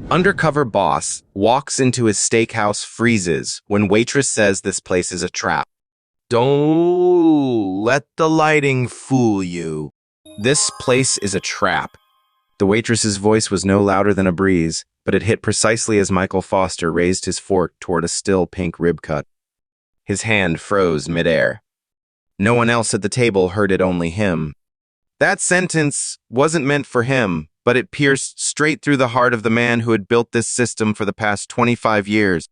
Undercover boss walks into his steakhouse, freezes when waitress says this place is a trap. Don't let the lighting fool you. This place is a trap. The waitress's voice was no louder than a breeze, but it hit precisely as Michael Foster raised his fork toward a still pink rib cut. His hand froze midair. No one else at the table heard it, only him. That sentence wasn't meant for him, but it pierced straight through the heart of the man who had built this system for the past 25 years.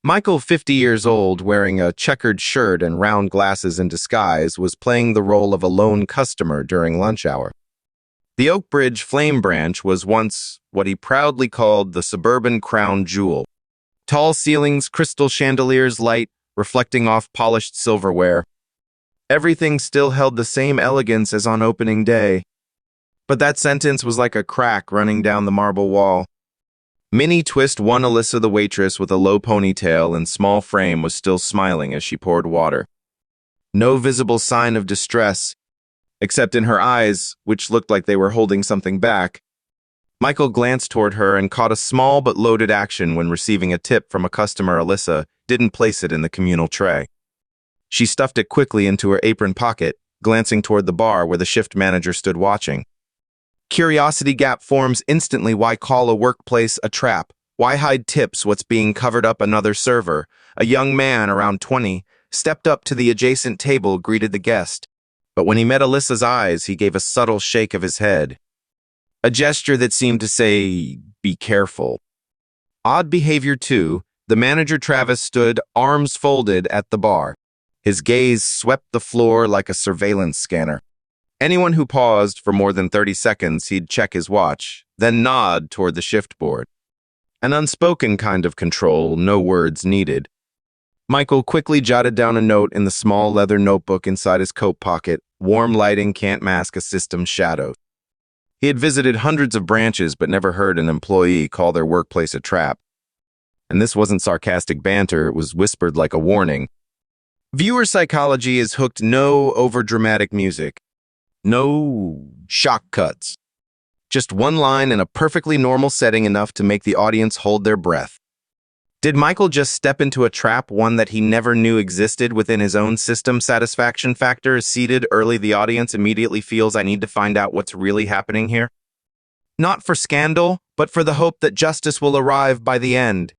Michael, 50 years old, wearing a checkered shirt and round glasses in disguise, was playing the role of a lone customer during lunch hour. The Oak Bridge Flame Branch was once what he proudly called the suburban crown jewel. Tall ceilings, crystal chandeliers, light, reflecting off polished silverware. Everything still held the same elegance as on opening day. But that sentence was like a crack running down the marble wall. Minnie Twist, one Alyssa the waitress with a low ponytail and small frame, was still smiling as she poured water. No visible sign of distress, except in her eyes, which looked like they were holding something back. Michael glanced toward her and caught a small but loaded action when receiving a tip from a customer. Alyssa didn't place it in the communal tray. She stuffed it quickly into her apron pocket, glancing toward the bar where the shift manager stood watching. Curiosity gap forms instantly. Why call a workplace a trap? Why hide tips what's being covered up? Another server, a young man around 20, stepped up to the adjacent table, greeted the guest. But when he met Alyssa's eyes, he gave a subtle shake of his head. A gesture that seemed to say, be careful. Odd behavior too, the manager Travis stood, arms folded, at the bar. His gaze swept the floor like a surveillance scanner. Anyone who paused for more than 30 seconds, he'd check his watch, then nod toward the shift board. An unspoken kind of control, no words needed. Michael quickly jotted down a note in the small leather notebook inside his coat pocket. Warm lighting can't mask a system's shadow. He had visited hundreds of branches but never heard an employee call their workplace a trap. And this wasn't sarcastic banter, it was whispered like a warning. Viewer psychology is hooked. No overdramatic music. No shock cuts. Just one line in a perfectly normal setting, enough to make the audience hold their breath. Did Michael just step into a trap, one that he never knew existed within his own system? Satisfaction factor is seated early. The audience immediately feels, I need to find out what's really happening here. Not for scandal, but for the hope that justice will arrive by the end.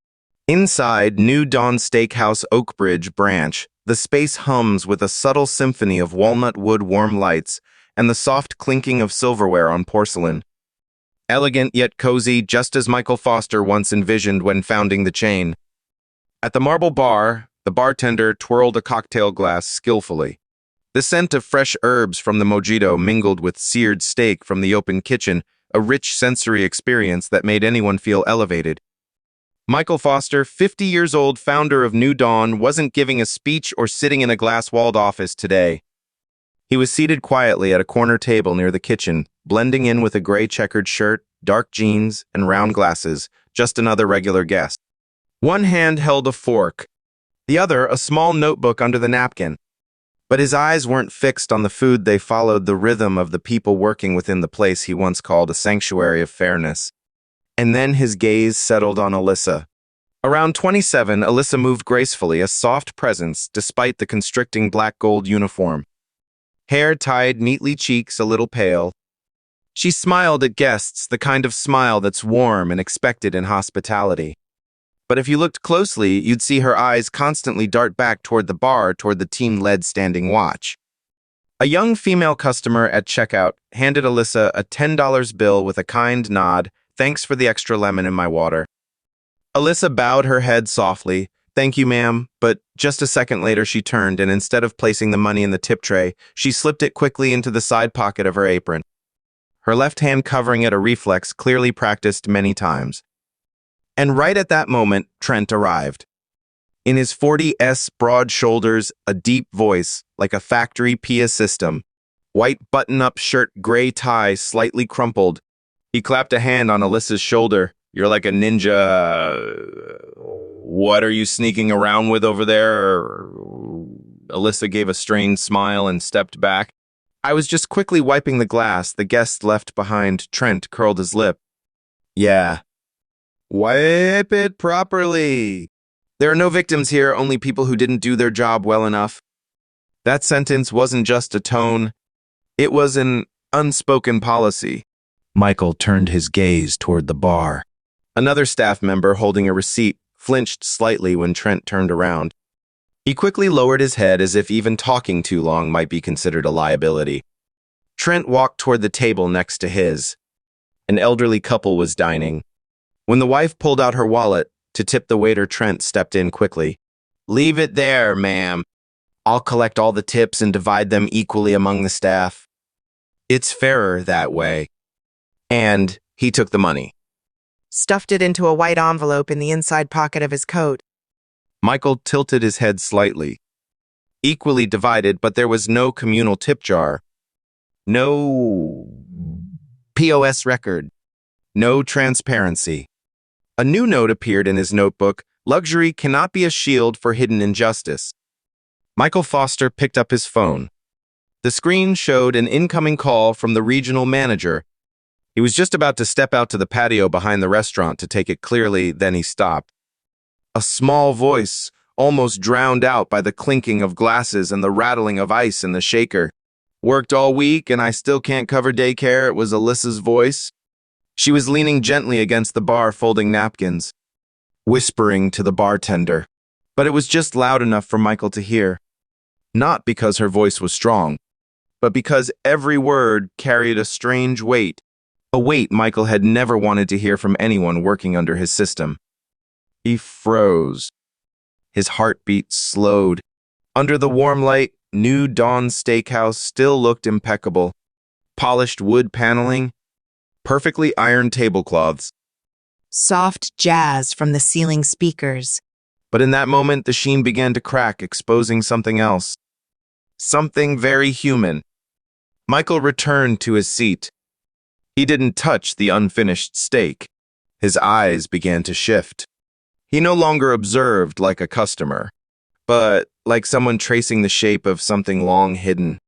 Inside New Dawn Steakhouse, Oak Bridge Branch, the space hums with a subtle symphony of walnut wood warm lights and the soft clinking of silverware on porcelain. Elegant yet cozy, just as Michael Foster once envisioned when founding the chain. At the marble bar, the bartender twirled a cocktail glass skillfully. The scent of fresh herbs from the mojito mingled with seared steak from the open kitchen, a rich sensory experience that made anyone feel elevated. Michael Foster, 50 years old, founder of New Dawn, wasn't giving a speech or sitting in a glass-walled office today. He was seated quietly at a corner table near the kitchen, blending in with a gray checkered shirt, dark jeans, and round glasses, just another regular guest. One hand held a fork, the other a small notebook under the napkin. But his eyes weren't fixed on the food, they followed the rhythm of the people working within the place he once called a sanctuary of fairness. And then his gaze settled on Alyssa. Around 27, Alyssa moved gracefully, a soft presence despite the constricting black gold uniform. Hair tied neatly, cheeks a little pale. She smiled at guests, the kind of smile that's warm and expected in hospitality. But if you looked closely, you'd see her eyes constantly dart back toward the bar, toward the team-led standing watch. A young female customer at checkout handed Alyssa a $10 bill with a kind nod. Thanks for the extra lemon in my water. Alyssa bowed her head softly. Thank you, ma'am, but just a second later she turned, and instead of placing the money in the tip tray, she slipped it quickly into the side pocket of her apron. Her left hand covering it, a reflex clearly practiced many times. And right at that moment, Trent arrived. In his 40s broad shoulders, a deep voice, like a factory PA system. White button-up shirt, gray tie, slightly crumpled. He clapped a hand on Alyssa's shoulder. You're like a ninja. What are you sneaking around with over there? Alyssa gave a strained smile and stepped back. I was just quickly wiping the glass the guest left behind. Trent curled his lip. Yeah. Wipe it properly. There are no victims here, only people who didn't do their job well enough. That sentence wasn't just a tone, it was an unspoken policy. Michael turned his gaze toward the bar. Another staff member holding a receipt flinched slightly when Trent turned around. He quickly lowered his head as if even talking too long might be considered a liability. Trent walked toward the table next to his. An elderly couple was dining. When the wife pulled out her wallet to tip the waiter, Trent stepped in quickly. "Leave it there, ma'am. I'll collect all the tips and divide them equally among the staff. It's fairer that way." And he took the money. Stuffed it into a white envelope in the inside pocket of his coat. Michael tilted his head slightly. Equally divided, but there was no communal tip jar. No POS record. No transparency. A new note appeared in his notebook. Luxury cannot be a shield for hidden injustice. Michael Foster picked up his phone. The screen showed an incoming call from the regional manager. He was just about to step out to the patio behind the restaurant to take it clearly, then he stopped. A small voice, almost drowned out by the clinking of glasses and the rattling of ice in the shaker. "Worked all week and I still can't cover daycare," it was Alyssa's voice. She was leaning gently against the bar, folding napkins, whispering to the bartender. But it was just loud enough for Michael to hear. Not because her voice was strong, but because every word carried a strange weight. A weight Michael had never wanted to hear from anyone working under his system. He froze. His heartbeat slowed. Under the warm light, new Dawn Steakhouse still looked impeccable. Polished wood paneling, perfectly ironed tablecloths. Soft jazz from the ceiling speakers. But in that moment, the sheen began to crack, exposing something else. Something very human. Michael returned to his seat. He didn't touch the unfinished steak. His eyes began to shift. He no longer observed like a customer, but like someone tracing the shape of something long hidden.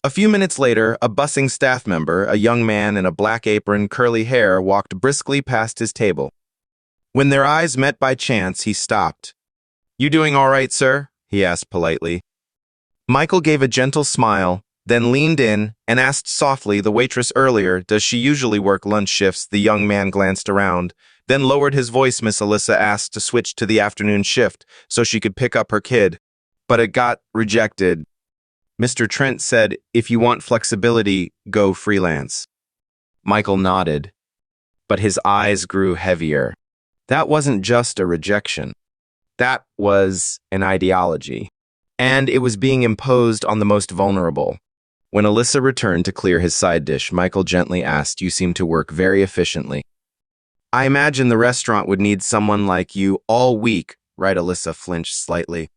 A few minutes later, a bussing staff member, a young man in a black apron, curly hair, walked briskly past his table. When their eyes met by chance, he stopped. "You doing all right, sir?" he asked politely. Michael gave a gentle smile, then leaned in and asked softly the waitress earlier, "Does she usually work lunch shifts?" The young man glanced around, then lowered his voice. Miss Alyssa asked to switch to the afternoon shift so she could pick up her kid, but it got rejected. Mr. Trent said, "If you want flexibility, go freelance." Michael nodded, but his eyes grew heavier. That wasn't just a rejection. That was an ideology, and it was being imposed on the most vulnerable. When Alyssa returned to clear his side dish, Michael gently asked, "You seem to work very efficiently." "I imagine the restaurant would need someone like you all week," right? Alyssa flinched slightly.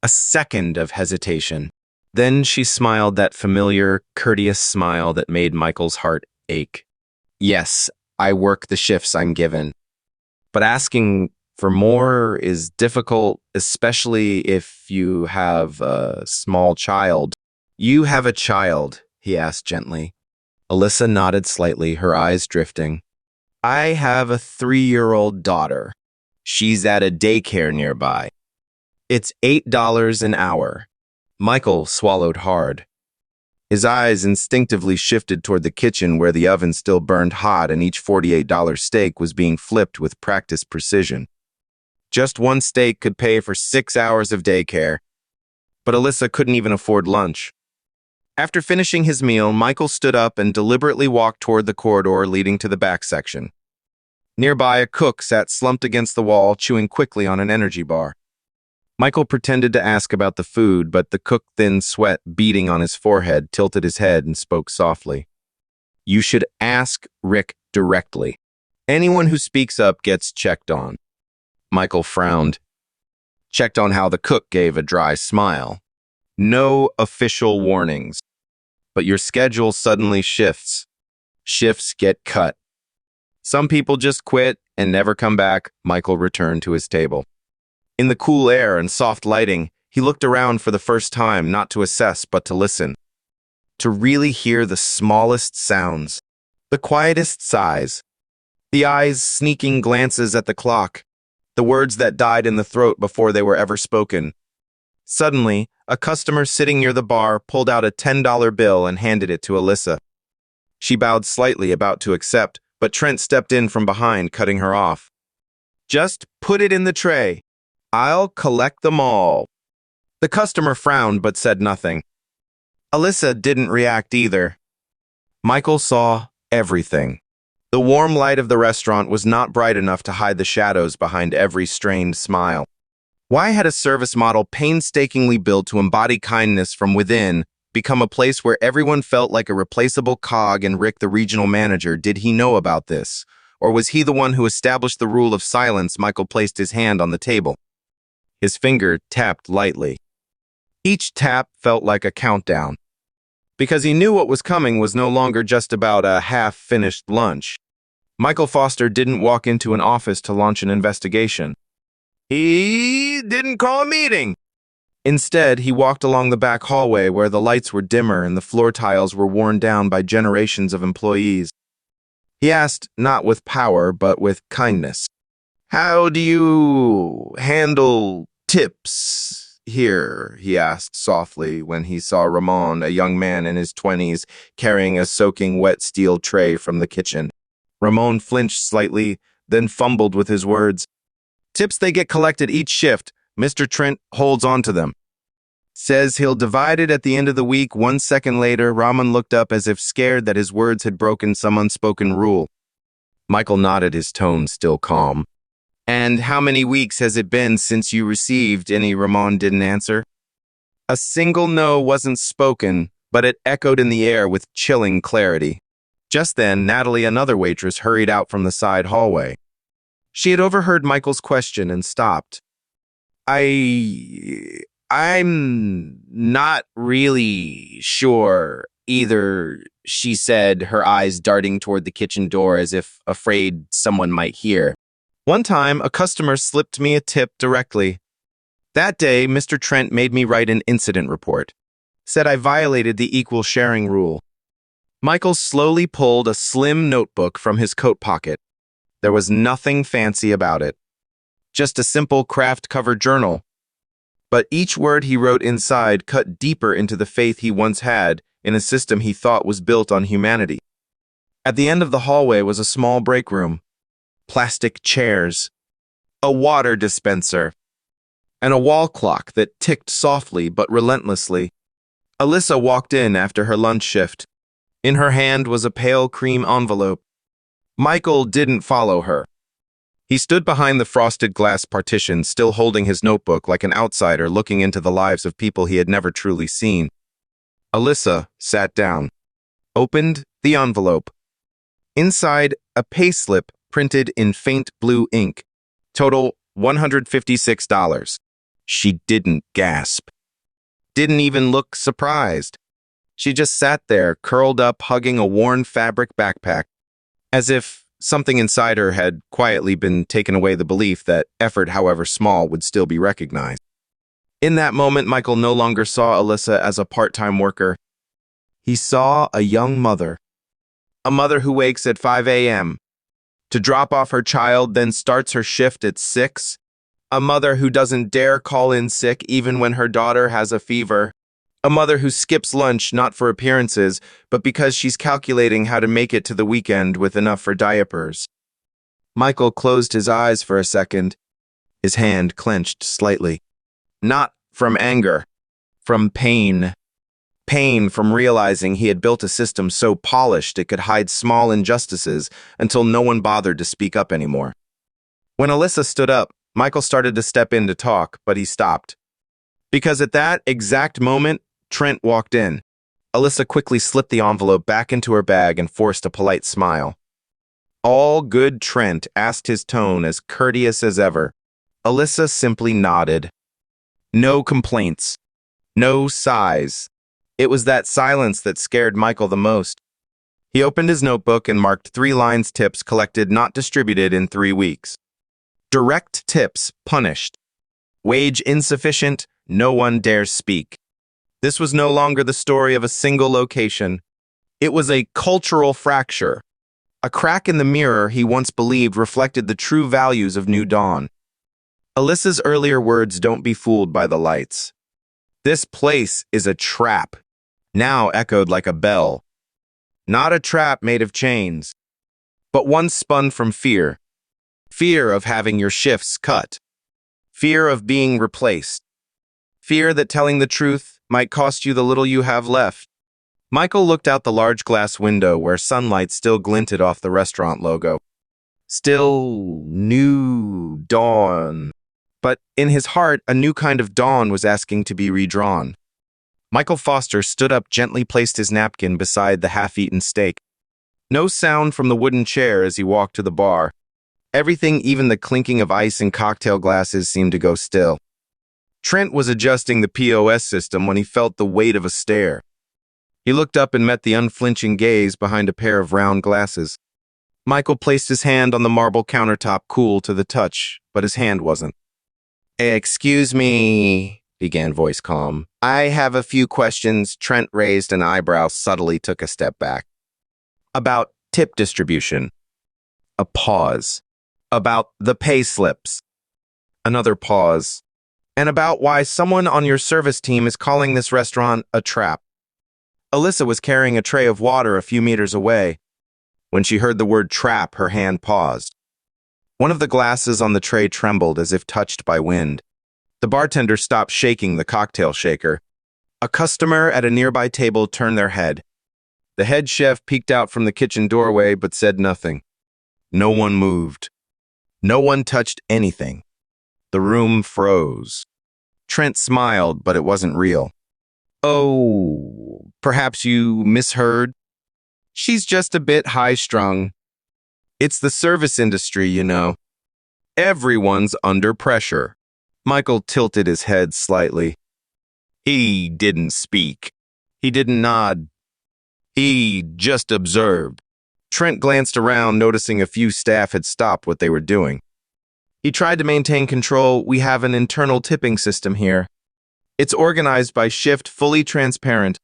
A second of hesitation. Then she smiled, that familiar, courteous smile that made Michael's heart ache. "Yes, I work the shifts I'm given. But asking for more is difficult, especially if you have a small child." "You have a child?" he asked gently. Alyssa nodded slightly, her eyes drifting. "I have a 3-year-old daughter. She's at a daycare nearby. It's $8 an hour." Michael swallowed hard. His eyes instinctively shifted toward the kitchen where the oven still burned hot and each $48 steak was being flipped with practiced precision. Just one steak could pay for 6 hours of daycare. But Alyssa couldn't even afford lunch. After finishing his meal, Michael stood up and deliberately walked toward the corridor leading to the back section. Nearby, a cook sat slumped against the wall, chewing quickly on an energy bar. Michael pretended to ask about the food, but the cook, thin sweat beading on his forehead, tilted his head and spoke softly. "You should ask Rick directly. Anyone who speaks up gets checked on." Michael frowned. Checked on how? The cook gave a dry smile. "No official warnings. But your schedule suddenly shifts. Shifts get cut. Some people just quit and never come back." Michael returned to his table. In the cool air and soft lighting, he looked around for the first time, not to assess, but to listen. To really hear the smallest sounds, the quietest sighs, the eyes sneaking glances at the clock, the words that died in the throat before they were ever spoken. Suddenly, a customer sitting near the bar pulled out a $10 bill and handed it to Alyssa. She bowed slightly, about to accept, but Trent stepped in from behind, cutting her off. "Just put it in the tray. I'll collect them all." The customer frowned but said nothing. Alyssa didn't react either. Michael saw everything. The warm light of the restaurant was not bright enough to hide the shadows behind every strained smile. Why had a service model painstakingly built to embody kindness from within become a place where everyone felt like a replaceable cog, and Rick, the regional manager, did he know about this? Or was he the one who established the rule of silence? Michael placed his hand on the table. His finger tapped lightly. Each tap felt like a countdown, because he knew what was coming was no longer just about a half-finished lunch. Michael Foster didn't walk into an office to launch an investigation. He didn't call a meeting. Instead, he walked along the back hallway where the lights were dimmer and the floor tiles were worn down by generations of employees. He asked, not with power, but with kindness, "How do you handle tips here?" he asked softly when he saw Ramon, a young man in his 20s, carrying a soaking wet steel tray from the kitchen. Ramon flinched slightly, then fumbled with his words. "Tips, they get collected each shift. Mr. Trent holds on to them. Says he'll divide it at the end of the week." 1 second later, Ramon looked up as if scared that his words had broken some unspoken rule. Michael nodded, his tone still calm. "And how many weeks has it been since you received any?" Ramon didn't answer. A single no wasn't spoken, but it echoed in the air with chilling clarity. Just then, Natalie, another waitress, hurried out from the side hallway. She had overheard Michael's question and stopped. I'm not really sure either," she said, her eyes darting toward the kitchen door as if afraid someone might hear. "One time, a customer slipped me a tip directly. That day, Mr. Trent made me write an incident report. Said I violated the equal sharing rule." Michael slowly pulled a slim notebook from his coat pocket. There was nothing fancy about it. Just a simple craft-covered journal. But each word he wrote inside cut deeper into the faith he once had in a system he thought was built on humanity. At the end of the hallway was a small break room. Plastic chairs, a water dispenser, and a wall clock that ticked softly but relentlessly. Alyssa walked in after her lunch shift. In her hand was a pale cream envelope. Michael didn't follow her. He stood behind the frosted glass partition, still holding his notebook like an outsider looking into the lives of people he had never truly seen. Alyssa sat down, opened the envelope. Inside, a payslip printed in faint blue ink. Total $156. She didn't gasp. Didn't even look surprised. She just sat there, curled up, hugging a worn fabric backpack, as if something inside her had quietly been taken away the belief that effort, however small, would still be recognized. In that moment, Michael no longer saw Alyssa as a part-time worker. He saw a young mother. A mother who wakes at 5 a.m. to drop off her child, then starts her shift at 6. A mother who doesn't dare call in sick even when her daughter has a fever. A mother who skips lunch not for appearances, but because she's calculating how to make it to the weekend with enough for diapers. Michael closed his eyes for a second, his hand clenched slightly. Not from anger, from pain. Pain from realizing he had built a system so polished it could hide small injustices until no one bothered to speak up anymore. When Alyssa stood up, Michael started to step in to talk, but he stopped. Because at that exact moment, Trent walked in. Alyssa quickly slipped the envelope back into her bag and forced a polite smile. "All good, Trent?" asked, his tone as courteous as ever. Alyssa simply nodded. No complaints. No sighs. It was that silence that scared Michael the most. He opened his notebook and marked 3 lines: tips collected, not distributed in 3 weeks. Direct tips punished. Wage insufficient, no one dares speak. This was no longer the story of a single location. It was a cultural fracture. A crack in the mirror he once believed reflected the true values of New Dawn. Alyssa's earlier words, "Don't be fooled by the lights." "This place is a trap," now echoed like a bell. Not a trap made of chains, but one spun from fear. Fear of having your shifts cut. Fear of being replaced. Fear that telling the truth might cost you the little you have left. Michael looked out the large glass window where sunlight still glinted off the restaurant logo. Still New Dawn. But in his heart, a new kind of dawn was asking to be redrawn. Michael Foster stood up, gently placed his napkin beside the half-eaten steak. No sound from the wooden chair as he walked to the bar. Everything, even the clinking of ice and cocktail glasses, seemed to go still. Trent was adjusting the POS system when he felt the weight of a stare. He looked up and met the unflinching gaze behind a pair of round glasses. Michael placed his hand on the marble countertop, cool to the touch, but his hand wasn't. "Excuse me," began voice calm. "I have a few questions." Trent raised an eyebrow, subtly took a step back. "About tip distribution." A pause. "About the pay slips." Another pause. "And about why someone on your service team is calling this restaurant a trap." Alyssa was carrying a tray of water a few meters away. When she heard the word trap, her hand paused. One of the glasses on the tray trembled as if touched by wind. The bartender stopped shaking the cocktail shaker. A customer at a nearby table turned their head. The head chef peeked out from the kitchen doorway but said nothing. No one moved. No one touched anything. The room froze. Trent smiled, but it wasn't real. "Oh, perhaps you misheard? She's just a bit high-strung. It's the service industry, you know. Everyone's under pressure." Michael tilted his head slightly. He didn't speak. He didn't nod. He just observed. Trent glanced around, noticing a few staff had stopped what they were doing. He tried to maintain control. "We have an internal tipping system here. It's organized by shift, fully transparent.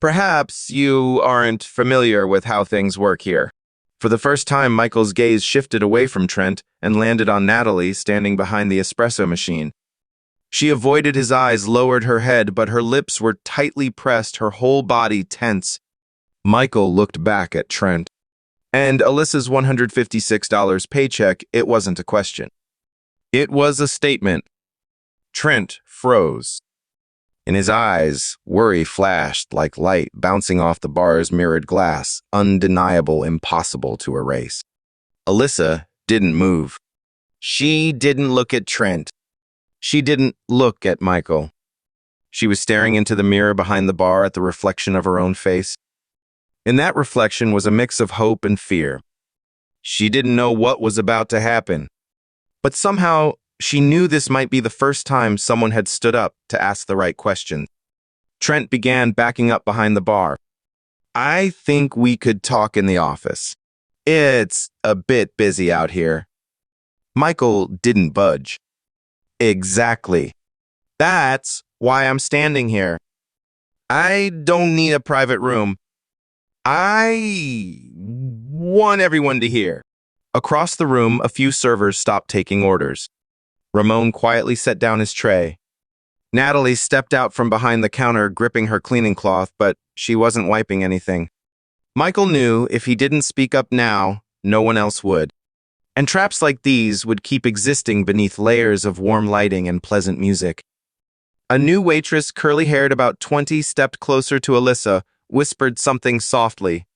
Perhaps you aren't familiar with how things work here." For the first time, Michael's gaze shifted away from Trent and landed on Natalie, standing behind the espresso machine. She avoided his eyes, lowered her head, but her lips were tightly pressed, her whole body tense. Michael looked back at Trent. And Alyssa's $156 paycheck, it wasn't a question. It was a statement. Trent froze. In his eyes, worry flashed like light bouncing off the bar's mirrored glass, undeniable, impossible to erase. Alyssa didn't move. She didn't look at Trent. She didn't look at Michael. She was staring into the mirror behind the bar at the reflection of her own face. In that reflection was a mix of hope and fear. She didn't know what was about to happen, but somehow she knew this might be the first time someone had stood up to ask the right question. Trent began backing up behind the bar. "I think we could talk in the office. It's a bit busy out here." Michael didn't budge. "Exactly. That's why I'm standing here. I don't need a private room. I want everyone to hear." Across the room, a few servers stopped taking orders. Ramon quietly set down his tray. Natalie stepped out from behind the counter, gripping her cleaning cloth, but she wasn't wiping anything. Michael knew if he didn't speak up now, no one else would. And traps like these would keep existing beneath layers of warm lighting and pleasant music. A new waitress, curly-haired, about 20, stepped closer to Alyssa, whispered something softly.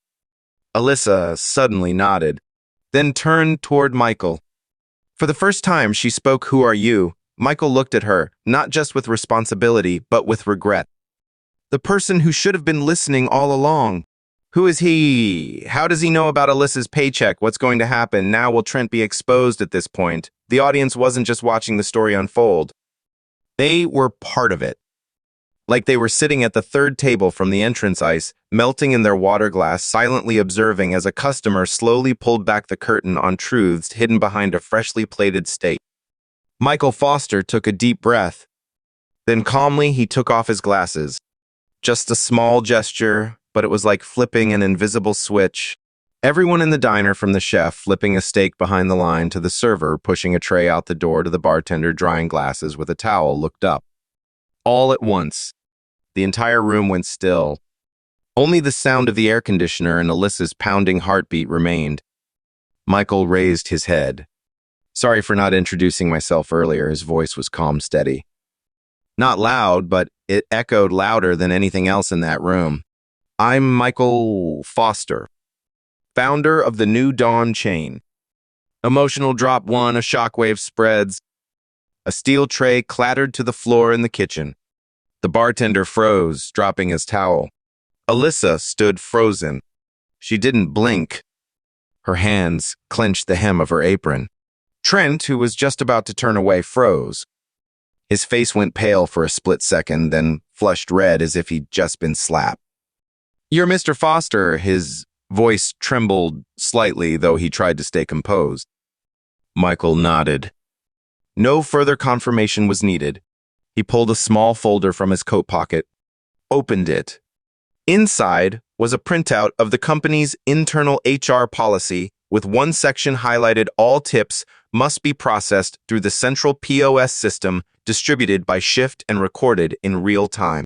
Alyssa suddenly nodded, then turned toward Michael. For the first time, she spoke, "Who are you?" Michael looked at her, not just with responsibility, but with regret. The person who should have been listening all along. Who is he? How does he know about Alyssa's paycheck? What's going to happen? Now will Trent be exposed at this point? The audience wasn't just watching the story unfold. They were part of it. Like they were sitting at the third table from the entrance ice, melting in their water glass, silently observing as a customer slowly pulled back the curtain on truths hidden behind a freshly plated steak. Michael Foster took a deep breath. Then calmly, he took off his glasses. Just a small gesture, but it was like flipping an invisible switch. Everyone in the diner, from the chef flipping a steak behind the line to the server pushing a tray out the door to the bartender drying glasses with a towel, looked up. All at once, the entire room went still. Only the sound of the air conditioner and Alyssa's pounding heartbeat remained. Michael raised his head. Sorry for not introducing myself earlier. His voice was calm, steady. Not loud, but it echoed louder than anything else in that room. I'm Michael Foster, founder of the New Dawn chain. Emotional drop one, a shockwave spreads. A steel tray clattered to the floor in the kitchen. The bartender froze, dropping his towel. Alyssa stood frozen. She didn't blink. Her hands clenched the hem of her apron. Trent, who was just about to turn away, froze. His face went pale for a split second, then flushed red as if he'd just been slapped. You're Mr. Foster. His voice trembled slightly, though he tried to stay composed. Michael nodded. No further confirmation was needed. He pulled a small folder from his coat pocket, opened it. Inside was a printout of the company's internal HR policy, with one section highlighted: all tips must be processed through the central POS system, distributed by shift and recorded in real time.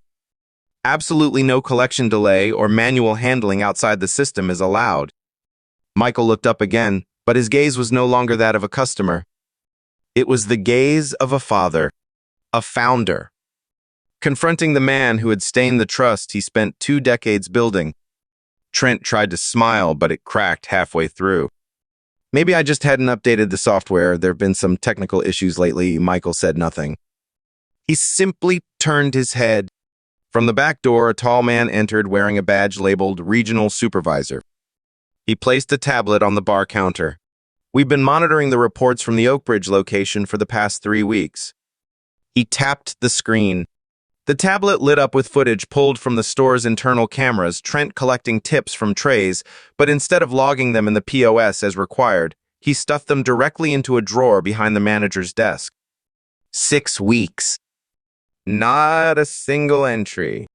Absolutely no collection delay or manual handling outside the system is allowed. Michael looked up again, but his gaze was no longer that of a customer. It was the gaze of a father, a founder, confronting the man who had stained the trust he spent 2 decades building. Trent tried to smile, but it cracked halfway through. Maybe I just hadn't updated the software. There have been some technical issues lately. Michael said nothing. He simply turned his head. From the back door, a tall man entered wearing a badge labeled Regional Supervisor. He placed a tablet on the bar counter. We've been monitoring the reports from the Oakbridge location for the past 3 weeks. He tapped the screen. The tablet lit up with footage pulled from the store's internal cameras, Trent collecting tips from trays, but instead of logging them in the POS as required, he stuffed them directly into a drawer behind the manager's desk. 6 weeks. Not a single entry.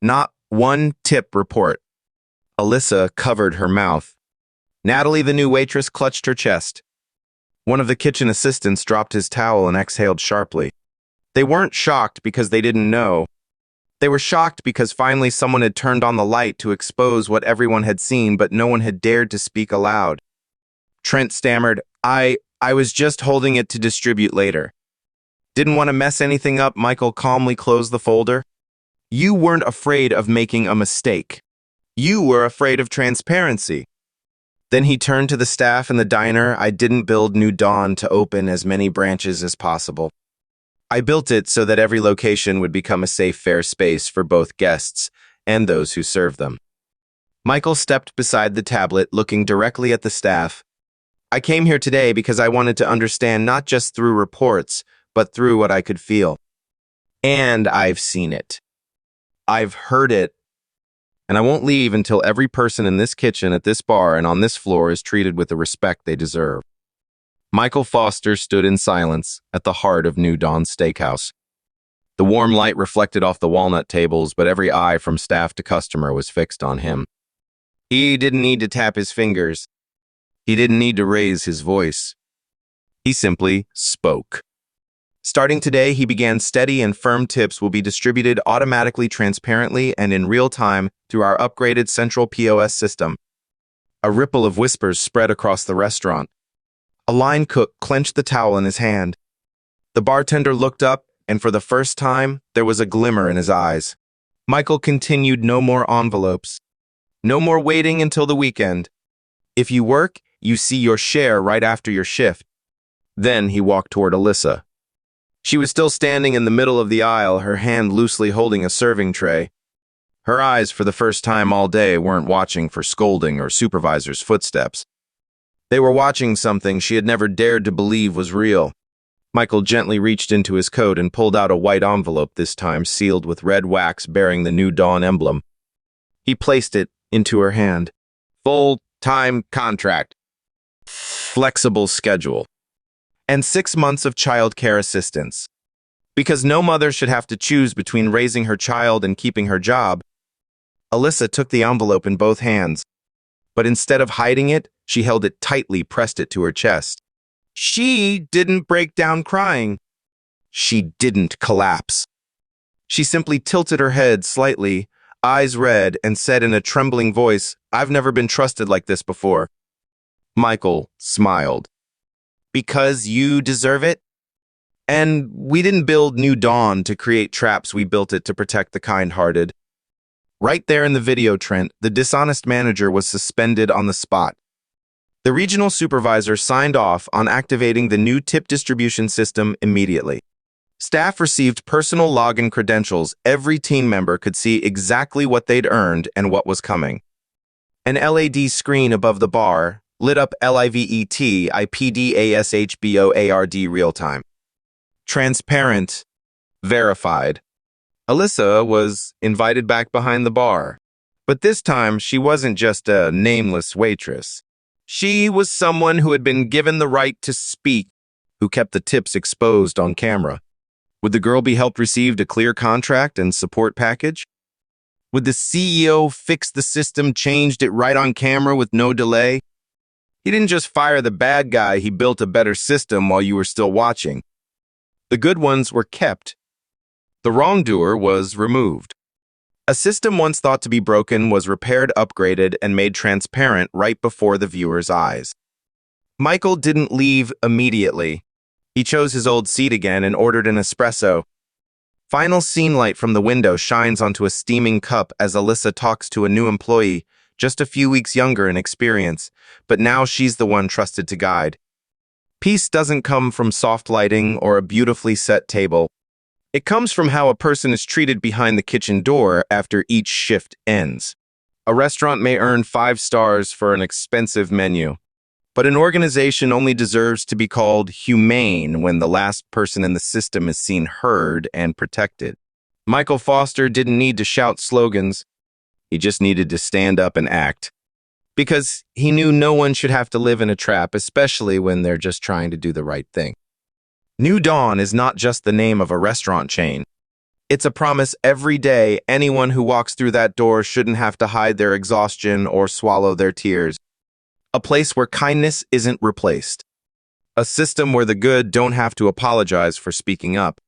Not one tip report. Alyssa covered her mouth. Natalie, the new waitress, clutched her chest. One of the kitchen assistants dropped his towel and exhaled sharply. They weren't shocked because they didn't know. They were shocked because finally someone had turned on the light to expose what everyone had seen, but no one had dared to speak aloud. Trent stammered, I was just holding it to distribute later. Didn't want to mess anything up. Michael calmly closed the folder. You weren't afraid of making a mistake. You were afraid of transparency. Then he turned to the staff in the diner. I didn't build New Dawn to open as many branches as possible. I built it so that every location would become a safe, fair space for both guests and those who serve them. Michael stepped beside the tablet, looking directly at the staff. I came here today because I wanted to understand not just through reports, but through what I could feel. And I've seen it. I've heard it. And I won't leave until every person in this kitchen, at this bar, and on this floor is treated with the respect they deserve. Michael Foster stood in silence at the heart of New Dawn Steakhouse. The warm light reflected off the walnut tables, but every eye from staff to customer was fixed on him. He didn't need to tap his fingers. He didn't need to raise his voice. He simply spoke. Starting today, he began steady and firm tips will be distributed automatically, transparently, and in real time through our upgraded central POS system. A ripple of whispers spread across the restaurant. A line cook clenched the towel in his hand. The bartender looked up, and for the first time, there was a glimmer in his eyes. Michael continued, no more envelopes. No more waiting until the weekend. If you work, you see your share right after your shift. Then he walked toward Alyssa. She was still standing in the middle of the aisle, her hand loosely holding a serving tray. Her eyes, for the first time all day, weren't watching for scolding or supervisor's footsteps. They were watching something she had never dared to believe was real. Michael gently reached into his coat and pulled out a white envelope, this time sealed with red wax bearing the New Dawn emblem. He placed it into her hand. Full-time contract. Flexible schedule. And 6 months of child care assistance. Because no mother should have to choose between raising her child and keeping her job. Alyssa took the envelope in both hands. but instead of hiding it, she held it tightly, pressed it to her chest. She didn't break down crying. She didn't collapse. She simply tilted her head slightly, eyes red, and said in a trembling voice, "I've never been trusted like this before." Michael smiled. "Because you deserve it? And we didn't build New Dawn to create traps, we built it to protect the kind-hearted." Right there in the video, Trent, the dishonest manager was suspended on the spot. The regional supervisor signed off on activating the new tip distribution system immediately. Staff received personal login credentials. Every team member could see exactly what they'd earned and what was coming. An LED screen above the bar lit up LIVET-IPDASHBOARD real-time. Transparent. Verified. Alyssa was invited back behind the bar. But this time, she wasn't just a nameless waitress. She was someone who had been given the right to speak, who kept the tips exposed on camera. Would the girl be helped receive a clear contract and support package? Would the CEO fix the system, changed it right on camera with no delay? He didn't just fire the bad guy, he built a better system while you were still watching. The good ones were kept. The wrongdoer was removed. A system once thought to be broken was repaired, upgraded, and made transparent right before the viewer's eyes. Michael didn't leave immediately. He chose his old seat again and ordered an espresso. Final scene light from the window shines onto a steaming cup as Alyssa talks to a new employee, just a few weeks younger in experience, but now she's the one trusted to guide. Peace doesn't come from soft lighting or a beautifully set table. It comes from how a person is treated behind the kitchen door after each shift ends. A restaurant may earn 5 stars for an expensive menu, but an organization only deserves to be called humane when the last person in the system is seen heard and protected. Michael Foster didn't need to shout slogans. He just needed to stand up and act. Because he knew no one should have to live in a trap, especially when they're just trying to do the right thing. New Dawn is not just the name of a restaurant chain. It's a promise every day anyone who walks through that door shouldn't have to hide their exhaustion or swallow their tears. A place where kindness isn't replaced. A system where the good don't have to apologize for speaking up.